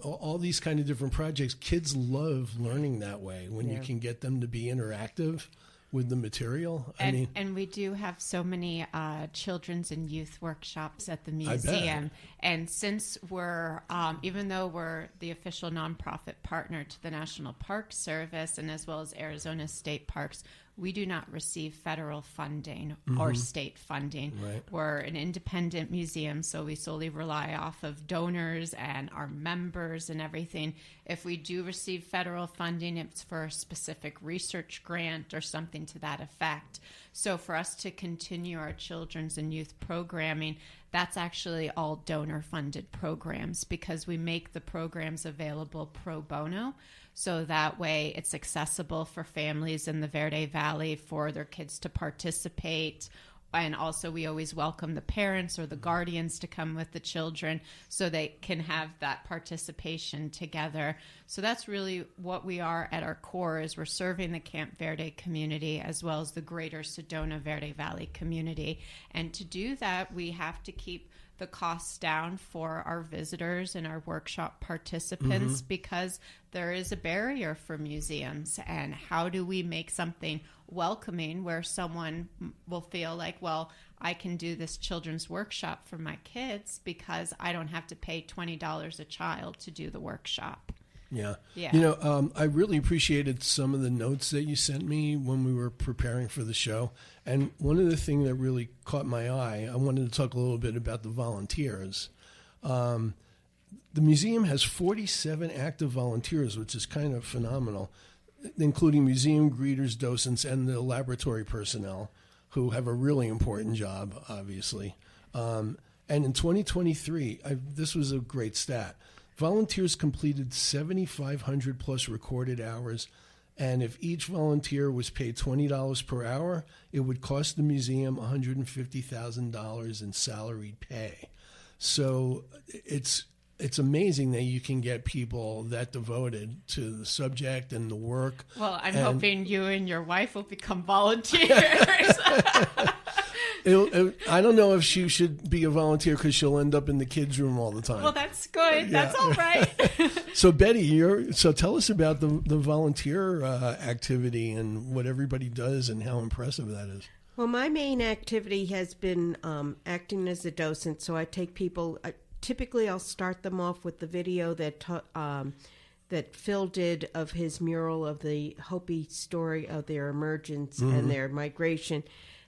All these kind of different projects. Kids love learning that way when you can get them to be interactive with the material. And we do have so many children's and youth workshops at the museum. And since we're, even though we're the official nonprofit partner to the National Park Service and as well as Arizona State Parks, we do not receive federal funding or state funding. Right. We're an independent museum, so we solely rely off of donors and our members and everything. If we do receive federal funding, it's for a specific research grant or something to that effect. So for us to continue our children's and youth programming, that's actually all donor-funded programs because we make the programs available pro bono. So that way it's accessible for families in the Verde Valley for their kids to participate. And also we always welcome the parents or the guardians to come with the children so they can have that participation together. So that's really what we are at our core, is we're serving the Camp Verde community as well as the greater Sedona Verde Valley community. And to do that, we have to keep the costs down for our visitors and our workshop participants because there is a barrier for museums. And how do we make something welcoming where someone will feel like, well, I can do this children's workshop for my kids because I don't have to pay $20 a child to do the workshop. Yeah. Yeah. You know, I really appreciated some of the notes that you sent me when we were preparing for the show. And one of the things that really caught my eye, I wanted to talk a little bit about the volunteers. The museum has 47 active volunteers, which is kind of phenomenal, including museum greeters, docents, and the laboratory personnel, who have a really important job, obviously. And in 2023, this was a great stat. Volunteers completed 7,500 plus recorded hours, and if each volunteer was paid $20 per hour, it would cost the museum $150,000 in salaried pay. So it's amazing that you can get people that devoted to the subject and the work. Well, I'm hoping you and your wife will become volunteers. I don't know if she should be a volunteer because she'll end up in the kids' room all the time. Well, that's good. Yeah. That's all right. So, Betty, so tell us about the volunteer activity and what everybody does and how impressive that is. Well, my main activity has been acting as a docent. So I take people. Typically, I'll start them off with the video that Phil did of his mural of the Hopi story of their emergence and their migration.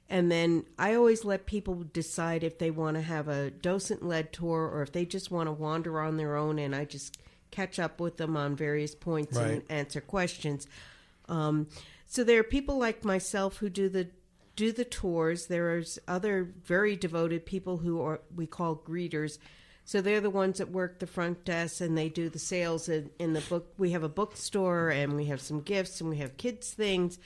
And then I always let people decide if they want to have a docent-led tour or if they just want to wander on their own, and I just catch up with them on various points and answer questions. So there are people like myself who do the tours. There's other very devoted people who we call greeters. So they're the ones that work the front desk and they do the sales in the book. We have a bookstore and we have some gifts and we have kids things.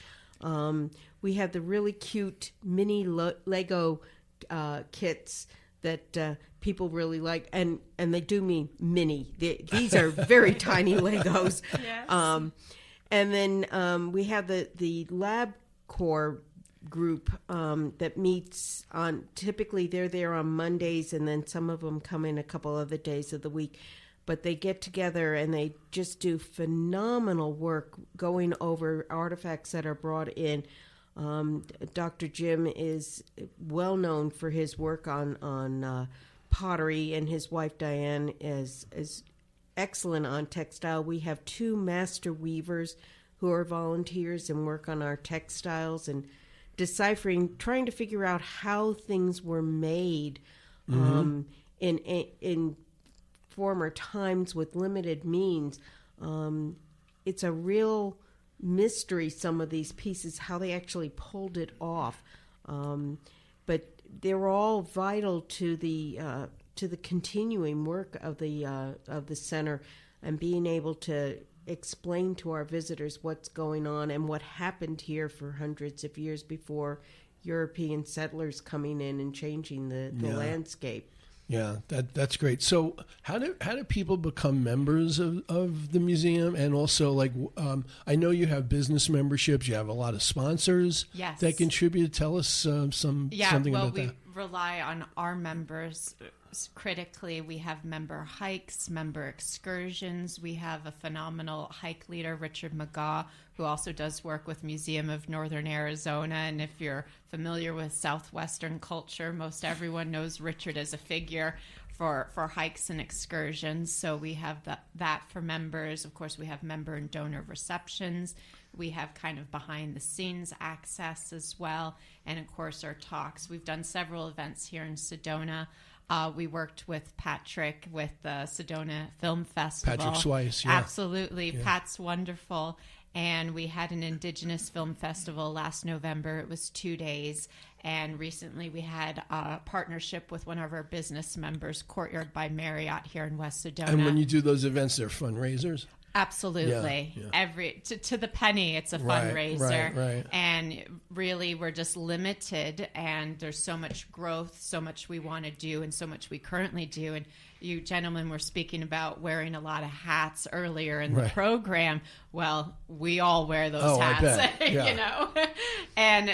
We have the really cute mini Lego kits that people really like, and they do mean mini. These are very tiny Legos. Yes. And then we have the Lab Corps group that meets on. Typically, they're there on Mondays, and then some of them come in a couple other days of the week. But they get together and they just do phenomenal work going over artifacts that are brought in. Dr. Jim is well known for his work on pottery, and his wife Diane is excellent on textile. We have 2 master weavers who are volunteers and work on our textiles and trying to figure out how things were made in former times with limited means. It's a real mystery, some of these pieces, how they actually pulled it off. But they're all vital to the continuing work of the center and being able to explain to our visitors what's going on and what happened here for hundreds of years before European settlers coming in and changing the landscape. Yeah, that's great. So how do people become members of the museum? And also, like, I know you have business memberships. You have a lot of sponsors that contribute. Tell us something about that. We rely on our members critically. We have member hikes, member excursions. We have a phenomenal hike leader, Richard McGaw, who also does work with Museum of Northern Arizona. And if you're familiar with Southwestern culture, most everyone knows Richard as a figure for hikes and excursions. So we have that for members. Of course, we have member and donor receptions. We have kind of behind the scenes access as well. And of course, our talks. We've done several events here in Sedona. We worked with Patrick with the Sedona Film Festival. Patrick Swice, yeah. Absolutely. Yeah. Pat's wonderful. And we had an indigenous film festival last November. It was 2 days. And recently we had a partnership with one of our business members, Courtyard by Marriott here in West Sedona. And when you do those events, they're fundraisers? Absolutely. Yeah. To the penny, it's a fundraiser. Right. And really, we're just limited, and there's so much growth, so much we want to do, and so much we currently do. And you gentlemen were speaking about wearing a lot of hats earlier in the program. Well, we all wear those hats, I bet. Yeah. you know. And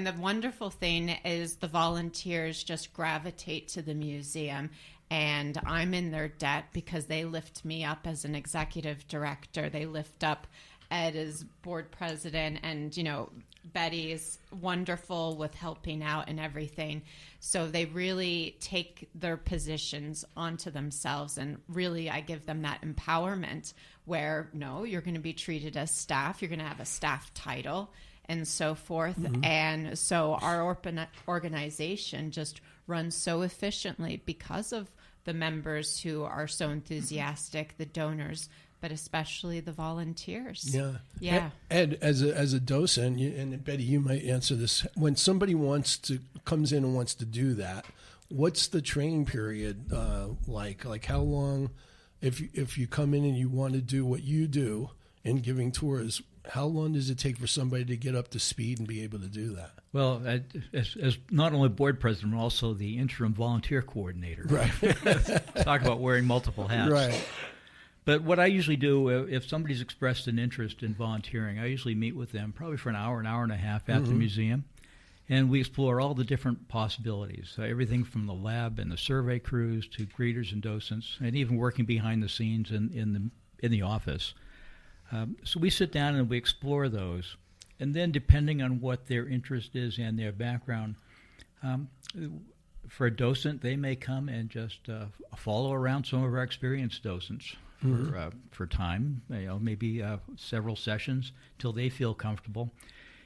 the wonderful thing is the volunteers just gravitate to the museum. And I'm in their debt because they lift me up as an executive director. They lift up Ed as board president, and, you know, Betty is wonderful with helping out and everything. So they really take their positions onto themselves, and really I give them that empowerment where, no, you're going to be treated as staff. You're going to have a staff title and so forth. Mm-hmm. And so our organization just runs so efficiently because of the members who are so enthusiastic, the donors, but especially the volunteers. Yeah. Ed, as a docent, and Betty, you might answer this. When somebody comes in and wants to do that, what's the training period like? Like how long, if you come in and you want to do what you do in giving tours, how long does it take for somebody to get up to speed and be able to do that? Well, as not only board president, but also the interim volunteer coordinator. Right. Talk about wearing multiple hats. Right. But what I usually do, if somebody's expressed an interest in volunteering, I usually meet with them probably for an hour and a half at the museum, and we explore all the different possibilities, everything from the lab and the survey crews to greeters and docents, and even working behind the scenes in the office. So we sit down and we explore those, and then depending on what their interest is and their background, for a docent, they may come and just follow around some of our experienced docents for time, maybe several sessions till they feel comfortable.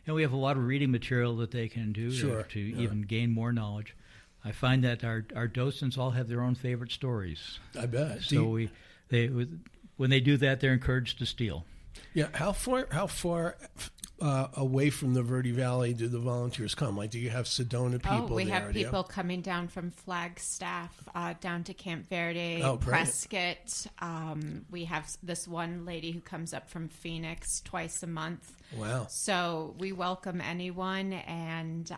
And we have a lot of reading material that they can do to even gain more knowledge. I find that our docents all have their own favorite stories. I bet. So when they do that, they're encouraged to steal. Yeah, how far away from the Verde Valley do the volunteers come? Like, do you have Sedona people we there? have people coming down from Flagstaff down to Camp Verde, Prescott. We have this one lady who comes up from Phoenix twice a month. Wow. So we welcome anyone, and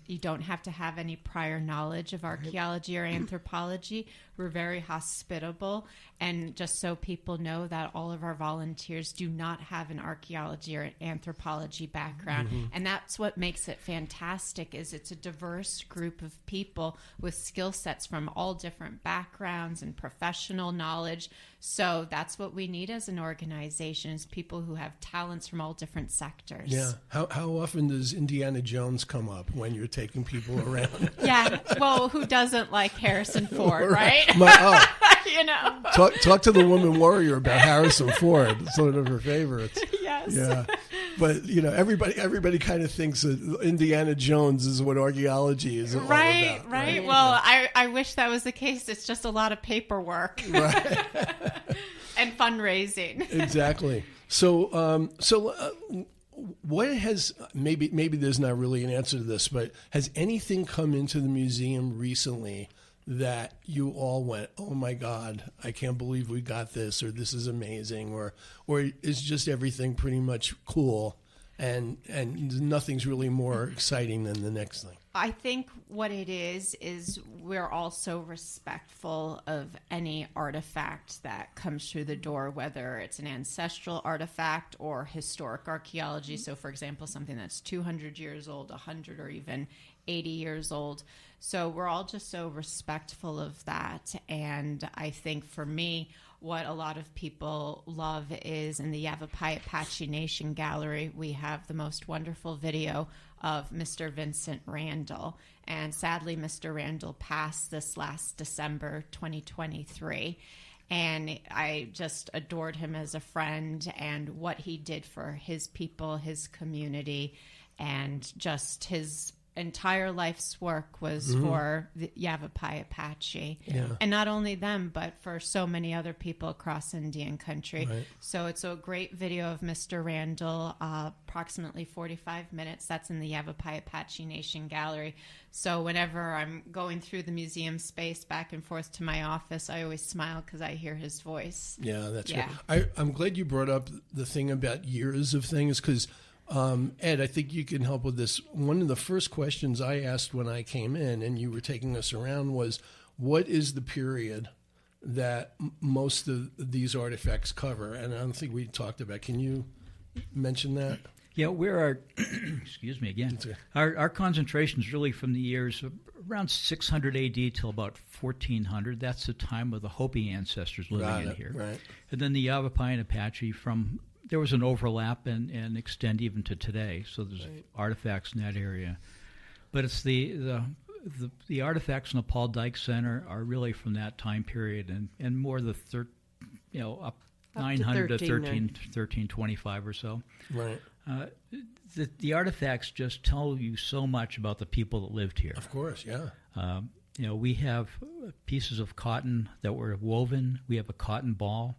you don't have to have any prior knowledge of archaeology or anthropology. We're very hospitable, and just so people know that all of our volunteers do not have an archaeology or anthropology background, and that's what makes it fantastic. Is it's a diverse group of people with skill sets from all different backgrounds and professional knowledge. So that's what we need as an organization, is people who have talents from all different sectors. Yeah. How often does Indiana Jones come up when you're taking people around? Yeah. Well, who doesn't like Harrison Ford, right? You know. Talk to the woman warrior about Harrison Ford. It's one of her favorites. Yes. Yeah. But, everybody kind of thinks that Indiana Jones is what archaeology is all about. Right. Well, I wish that was the case. It's just a lot of paperwork. Right. And fundraising. Exactly. So, what has maybe there's not really an answer to this, but has anything come into the museum recently that you all went, oh my God, I can't believe we got this, or this is amazing, or is just everything pretty much cool, and nothing's really more exciting than the next thing? I think what it is we're also respectful of any artifact that comes through the door, whether it's an ancestral artifact or historic archaeology. So, for example, something that's 200 years old, 100, or even 80 years old. So we're all just so respectful of that. And I think for me, what a lot of people love is in the Yavapai Apache Nation Gallery, we have the most wonderful video of Mr. Vincent Randall. And sadly, Mr. Randall passed this last December 2023. And I just adored him as a friend and what he did for his people, his community, and just his entire life's work was for the Yavapai Apache. Yeah. And not only them, but for so many other people across Indian country. Right. So it's a great video of Mr. Randall, approximately 45 minutes. That's in the Yavapai Apache Nation Gallery. So whenever I'm going through the museum space back and forth to my office, I always smile because I hear his voice. Yeah, that's Yeah. great. I'm glad you brought up the thing about years of things because, Ed, I think you can help with this. One of the first questions I asked when I came in and you were taking us around was, what is the period that most of these artifacts cover? And I don't think we talked about. Can you mention that? Yeah, excuse me again. Our concentration is really from the years of around 600 AD till about 1400. That's the time of the Hopi ancestors living in here. Right. And then the Yavapai and Apache there was an overlap and extend even to today. So there's artifacts in that area. But it's the artifacts in the Paul Dyke Center are really from that time period and more the up 900 to 1325 or so. Right. The artifacts just tell you so much about the people that lived here. Of course, yeah. We have pieces of cotton that were woven. We have a cotton ball.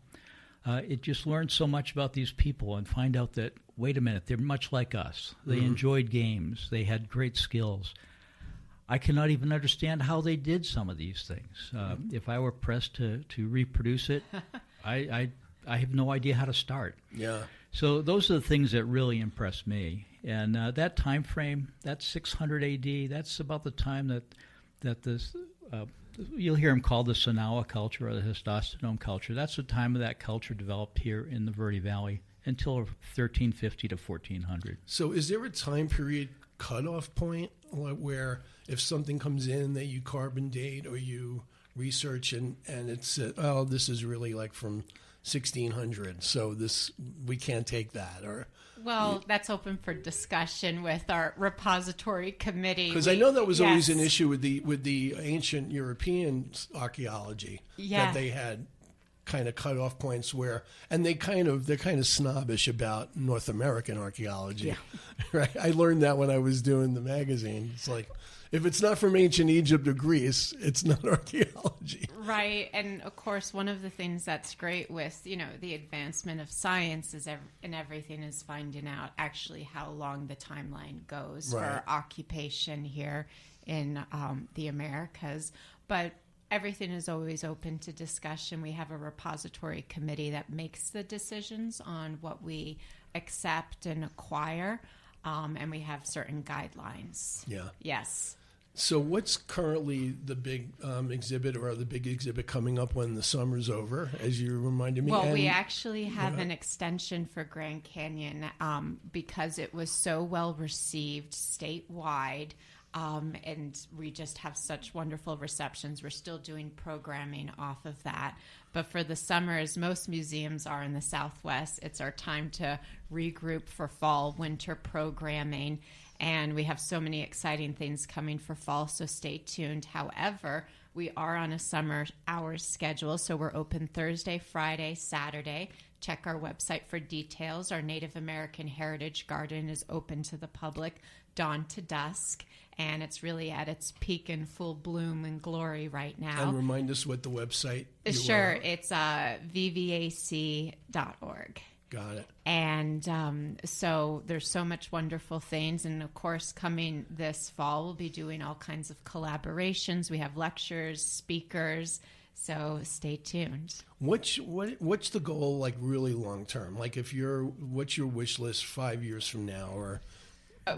It just learned so much about these people and find out that, wait a minute, they're much like us. They enjoyed games. They had great skills. I cannot even understand how they did some of these things. If I were pressed to reproduce it, I have no idea how to start. Yeah. So those are the things that really impressed me. And that time frame, that 600 AD, that's about the time that this, you'll hear them called the Sanawa culture or the Histostodome culture. That's the time of that culture developed here in the Verde Valley until 1350 to 1400. So is there a time period cutoff point where if something comes in that you carbon date or you research and it's, this is really like from 1600, so we can't take that? Or Well, that's open for discussion with our repository committee. Because I know that was always an issue with the ancient European archaeology, that they had kind of cutoff points where, and they're kind of snobbish about North American archaeology. Right? I learned that when I was doing the magazine. It's like, if it's not from ancient Egypt or Greece, it's not archaeology. Right. And of course, one of the things that's great with, the advancement of science and everything is finding out actually how long the timeline goes for occupation here in the Americas. But everything is always open to discussion. We have a repository committee that makes the decisions on what we accept and acquire. And we have certain guidelines. Yeah. Yes. So what's currently the big exhibit or the big exhibit coming up when the summer's over, as you reminded me? Well, we actually have an extension for Grand Canyon because it was so well received statewide. And we just have such wonderful receptions. We're still doing programming off of that. But for the summer, as most museums are in the Southwest, it's our time to regroup for fall, winter programming. And we have so many exciting things coming for fall, so stay tuned. However, we are on a summer hours schedule, so we're open Thursday, Friday, Saturday. Check our website for details. Our Native American Heritage Garden is open to the public dawn to dusk, and it's really at its peak and full bloom and glory right now. And remind us what the website Sure, it's vvac.org. Got it. And so there's so much wonderful things. And, of course, coming this fall, we'll be doing all kinds of collaborations. We have lectures, speakers, so stay tuned. What's the goal, like, really long term? Like, what's your wish list 5 years from now, or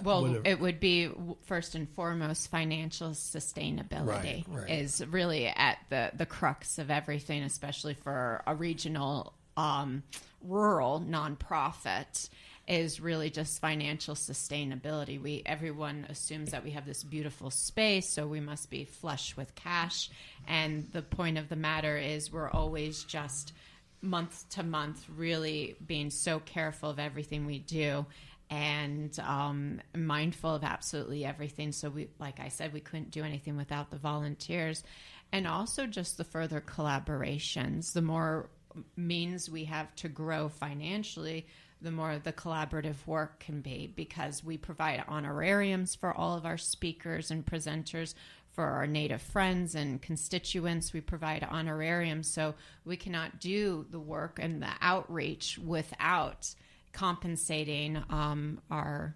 whatever? It would be, first and foremost, financial sustainability is really at the crux of everything, especially for a regional rural nonprofit, is really just financial sustainability. Everyone assumes that we have this beautiful space, so we must be flush with cash. And the point of the matter is we're always just month to month really being so careful of everything we do and mindful of absolutely everything. So we, like I said, we couldn't do anything without the volunteers, and also just the further collaborations. The more means we have to grow financially, the more the collaborative work can be, because we provide honorariums for all of our speakers and presenters. For our Native friends and constituents, we provide honorariums. So we cannot do the work and the outreach without compensating our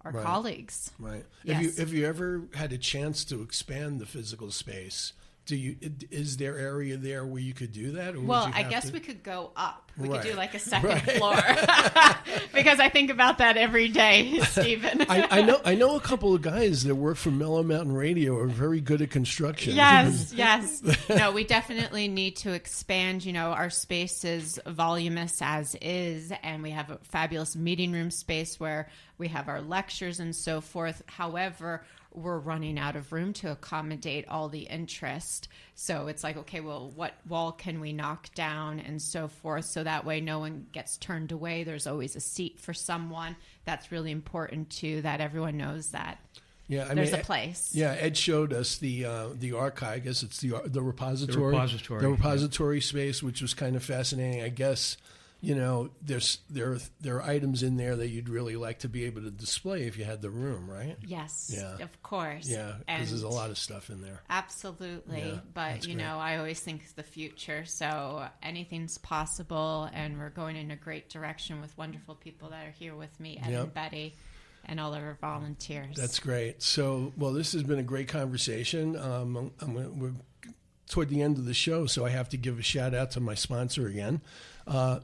colleagues. Right. Yes. Have you ever had a chance to expand the physical space? Is there area there where you could do that? Or Well, would you I guess we could go up. We Right. could do like a second floor. Because I think about that every day, Stephen. I know a couple of guys that work for Mellow Mountain Radio are very good at construction. Yes. No, we definitely need to expand. You know, our space is voluminous as is, and we have a fabulous meeting room space where we have our lectures and so forth. However, we're running out of room to accommodate all the interest. So it's like, okay, well, what wall can we knock down and so forth? So that way no one gets turned away. There's always a seat for someone. That's really important too, that everyone knows that there's a place. Yeah, Ed showed us the archive. I guess it's the repository. The repository space, which was kind of fascinating. I guess, you know, there are items in there that you'd really like to be able to display if you had the room, right? Yes, Yeah. of course. Yeah, because there's a lot of stuff in there. Absolutely. Yeah, but, you know, I always think the future. So anything's possible, and we're going in a great direction with wonderful people that are here with me, Ed and Betty, and all of our volunteers. That's great. So, well, this has been a great conversation. We're toward the end of the show, so I have to give a shout out to my sponsor again.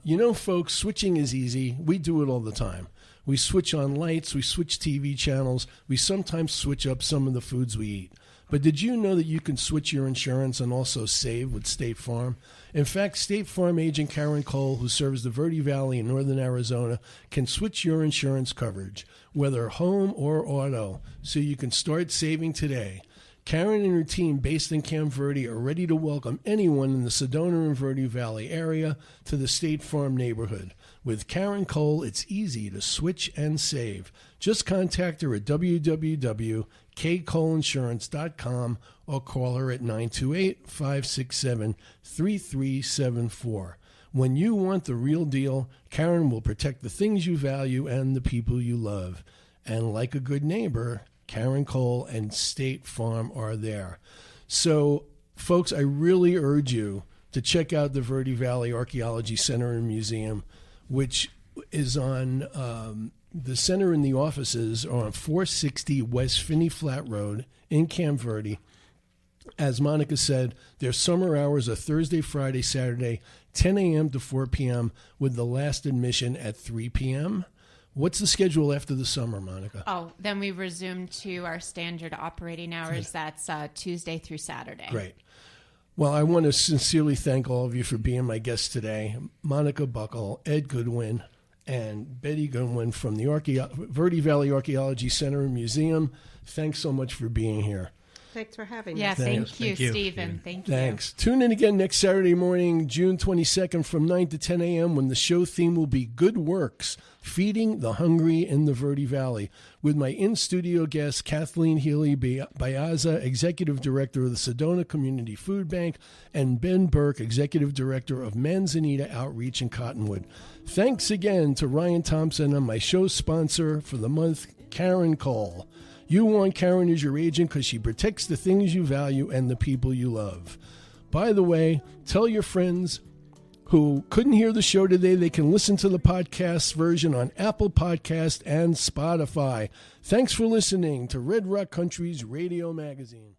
You know, folks, switching is easy. We do it all the time. We switch on lights, we switch TV channels, we sometimes switch up some of the foods we eat. But did you know that you can switch your insurance and also save with State Farm? In fact, State Farm agent Karen Cole, who serves the Verde Valley in northern Arizona, can switch your insurance coverage, whether home or auto, so you can start saving today. Karen and her team based in Camp Verde are ready to welcome anyone in the Sedona and Verde Valley area to the State Farm neighborhood. With Karen Cole, it's easy to switch and save. Just contact her at www.kcoleinsurance.com or call her at 928-567-3374. When you want the real deal, Karen will protect the things you value and the people you love. And like a good neighbor, Karen Cole and State Farm are there. So, folks, I really urge you to check out the Verde Valley Archaeology Center and Museum, which is on the center and the offices are on 460 West Finney Flat Road in Camp Verde. As Monica said, their summer hours are Thursday, Friday, Saturday, 10 a.m. to 4 p.m. with the last admission at 3 p.m. What's the schedule after the summer, Monica? Oh, then we resume to our standard operating hours. That's Tuesday through Saturday. Great. Well, I want to sincerely thank all of you for being my guests today. Monica Buckle, Ed Goodwin, and Betty Goodwin from the Verde Valley Archaeology Center and Museum. Thanks so much for being here. Thanks for having Yeah, us. thank you, Stephen. Thank you. Thanks. Tune in again next Saturday morning, June 22nd from 9 to 10 a.m. when the show theme will be Good Works, Feeding the Hungry in the Verde Valley, with my in-studio guest, Kathleen Healy Bayaza, Executive Director of the Sedona Community Food Bank, and Ben Burke, Executive Director of Manzanita Outreach in Cottonwood. Thanks again to Ryan Thompson and my show sponsor for the month, Karen Cole. You want Karen as your agent because she protects the things you value and the people you love. By the way, tell your friends who couldn't hear the show today they can listen to the podcast version on Apple Podcast and Spotify. Thanks for listening to Red Rock Country's Radio Magazine.